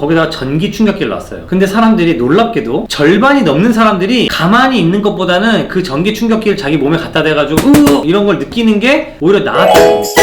거기다가 전기 충격기를 놨어요. 근데 사람들이 놀랍게도 절반이 넘는 사람들이 가만히 있는 것보다는 그 전기 충격기를 자기 몸에 갖다 대가지고 이런 걸 느끼는 게 오히려 나았다는 겁니다.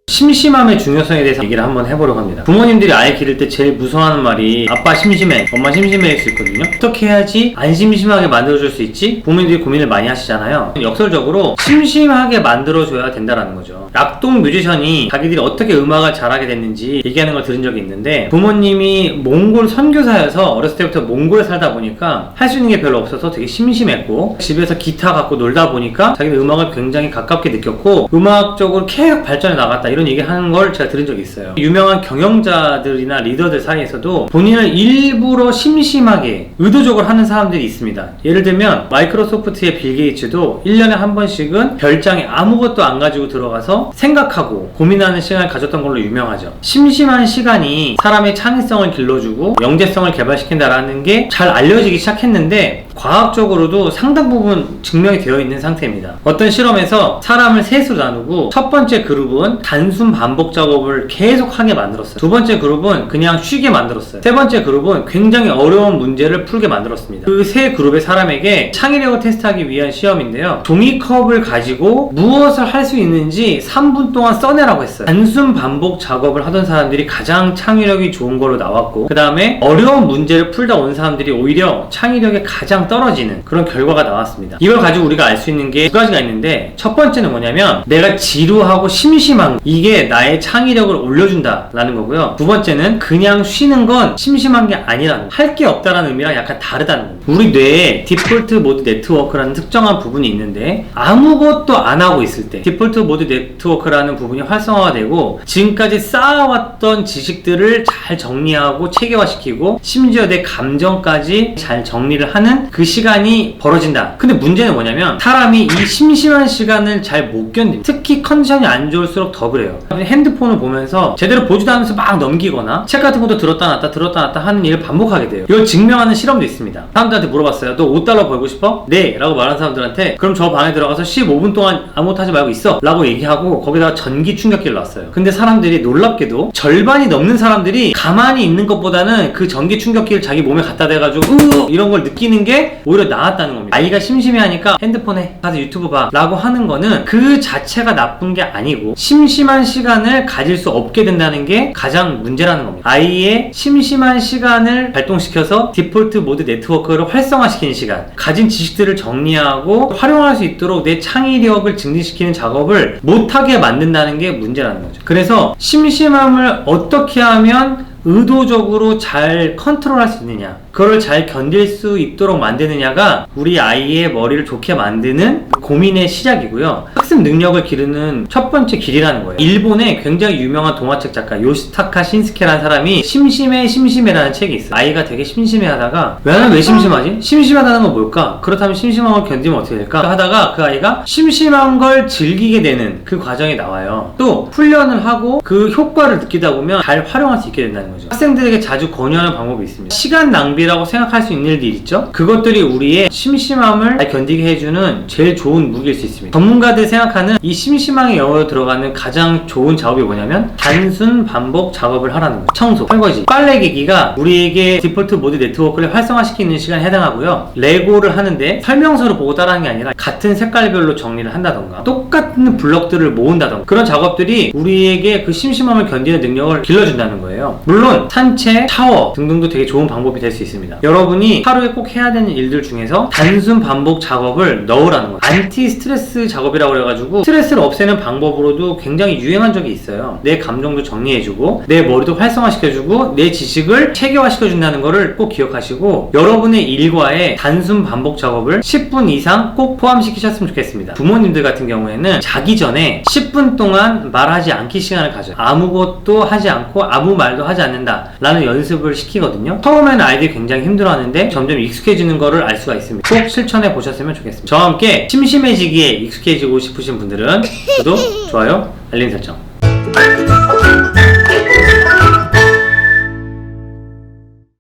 심심함의 중요성에 대해서 얘기를 한번 해보려고 합니다. 부모님들이 아이 기를 때 제일 무서워하는 말이 아빠 심심해, 엄마 심심해 할 수 있거든요. 어떻게 해야지 안 심심하게 만들어줄 수 있지? 부모님들이 고민을 많이 하시잖아요. 역설적으로 심심하게 만들어줘야 된다라는 거죠. 락동 뮤지션이 자기들이 어떻게 음악을 잘하게 됐는지 얘기하는 걸 들은 적이 있는데, 부모님이 몽골 선교사여서 어렸을 때부터 몽골에 살다 보니까 할 수 있는 게 별로 없어서 되게 심심했고, 집에서 기타 갖고 놀다 보니까 자기는 음악을 굉장히 가깝게 느꼈고 음악적으로 계속 발전해 나갔다, 이런 얘기 하는 걸 제가 들은 적이 있어요. 유명한 경영자들이나 리더들 사이에서도 본인을 일부러 심심하게 의도적으로 하는 사람들이 있습니다. 예를 들면 마이크로소프트의 빌 게이츠도 1년에 한 번씩은 별장에 아무것도 안 가지고 들어가서 생각하고 고민하는 시간을 가졌던 걸로 유명하죠. 심심한 시간이 사람의 창의성을 길러주고 영재성을 개발시킨다라는 게 잘 알려지기 시작했는데, 과학적으로도 상당 부분 증명이 되어 있는 상태입니다. 어떤 실험에서 사람을 셋으로 나누고 첫 번째 그룹은 단순 반복 작업을 계속하게 만들었어요. 두 번째 그룹은 그냥 쉬게 만들었어요. 세 번째 그룹은 굉장히 어려운 문제를 풀게 만들었습니다. 그 세 그룹의 사람에게 창의력을 테스트하기 위한 시험인데요, 종이컵을 가지고 무엇을 할 수 있는지 3분 동안 써내라고 했어요. 단순 반복 작업을 하던 사람들이 가장 창의력이 좋은 걸로 나왔고, 그 다음에 어려운 문제를 풀다 온 사람들이 오히려 창의력이 가장 떨어지는 그런 결과가 나왔습니다. 이걸 가지고 우리가 알 수 있는 게 두 가지가 있는데, 첫 번째는 뭐냐면 내가 지루하고 심심한 이게 나의 창의력을 올려준다 라는 거고요. 두 번째는 그냥 쉬는 건 심심한 게 아니라는, 할 게 없다라는 의미랑 약간 다르다는 겁니다. 우리 뇌에 디폴트 모드 네트워크라는 특정한 부분이 있는데, 아무것도 안 하고 있을 때 디폴트 모드 네트워크라는 부분이 활성화가 되고 지금까지 쌓아왔던 지식들을 잘 정리하고 체계화시키고 심지어 내 감정까지 잘 정리를 하는 그 시간이 벌어진다. 근데 문제는 뭐냐면 사람이 이 심심한 시간을 잘 못 견딥니다. 특히 컨디션이 안 좋을수록 더 그래요. 핸드폰을 보면서 제대로 보지도 않으면서 막 넘기거나 책 같은 것도 들었다 놨다 하는 일을 반복하게 돼요. 이걸 증명하는 실험도 있습니다. 사람들한테 물어봤어요. 너 $5 벌고 싶어? 네! 라고 말하는 사람들한테 그럼 저 방에 들어가서 15분 동안 아무것도 하지 말고 있어! 라고 얘기하고 거기다가 전기 충격기를 놨어요. 근데 사람들이 놀랍게도 절반이 넘는 사람들이 가만히 있는 것보다는 그 전기 충격기를 자기 몸에 갖다 대가지고 이런 걸 느끼는 게 오히려 나았다는 겁니다. 아이가 심심해하니까 핸드폰에 가서 유튜브 봐 라고 하는 거는 그 자체가 나쁜 게 아니고 심심한 시간을 가질 수 없게 된다는 게 가장 문제라는 겁니다. 아이의 심심한 시간을 발동시켜서 디폴트 모드 네트워크를 활성화시키는 시간, 가진 지식들을 정리하고 활용할 수 있도록 내 창의력을 증진시키는 작업을 못하게 만든다는 게 문제라는 거죠. 그래서 심심함을 어떻게 하면 의도적으로 잘 컨트롤할 수 있느냐, 그걸 잘 견딜 수 있도록 만드느냐가 우리 아이의 머리를 좋게 만드는 고민의 시작이고요. 학습 능력을 기르는 첫 번째 길이라는 거예요. 일본의 굉장히 유명한 동화책 작가 요시타카 신스케라는 사람이 심심해라는 책이 있어요. 아이가 되게 심심해하다가 왜 심심하지? 심심하다는 건 뭘까? 그렇다면 심심함을 견디면 어떻게 될까? 하다가 그 아이가 심심한 걸 즐기게 되는 그 과정이 나와요. 또 훈련을 하고 그 효과를 느끼다 보면 잘 활용할 수 있게 된다는 거죠. 학생들에게 자주 권유하는 방법이 있습니다. 시간 낭비라고 생각할 수 있는 일들이 있죠? 그것들이 우리의 심심함을 잘 견디게 해주는 제일 좋은 무기일 수 있습니다. 전문가들이 생각하는 이 심심함의 영어로 들어가는 가장 좋은 작업이 뭐냐면 단순 반복 작업을 하라는 거예요. 청소, 설거지, 빨래 개기가 우리에게 디폴트 모드 네트워크를 활성화시키는 시간에 해당하고요. 레고를 하는데 설명서를 보고 따라하는 게 아니라 같은 색깔별로 정리를 한다던가 똑같은 블럭들을 모은다던가 그런 작업들이 우리에게 그 심심함을 견디는 능력을 길러준다는 거예요. 물론 산책, 샤워 등등도 되게 좋은 방법이 될 수 있습니다. 여러분이 하루에 꼭 해야 되는 일들 중에서 단순 반복 작업을 넣으라는 거예요. 안티 스트레스 작업이라고 그래가지고 스트레스를 없애는 방법으로도 굉장히 유행한 적이 있어요. 내 감정도 정리해주고 내 머리도 활성화시켜주고 내 지식을 체계화시켜준다는 거를 꼭 기억하시고 여러분의 일과에 단순 반복 작업을 10분 이상 꼭 포함시키셨으면 좋겠습니다. 부모님들 같은 경우에는 자기 전에 10분 동안 말하지 않기 시간을 가져요. 아무것도 하지 않고 아무 말도 하지 않는다 라는 연습을 시키거든요. 처음에는 아이들이 굉장히 힘들어하는데 점점 익숙해지는 거를 알 수가 있습니다. 꼭 실천해 보셨으면 좋겠습니다. 저와 함께 심심해지기에 익숙해지고 싶으신 분들은 구독, 좋아요, 알림 설정.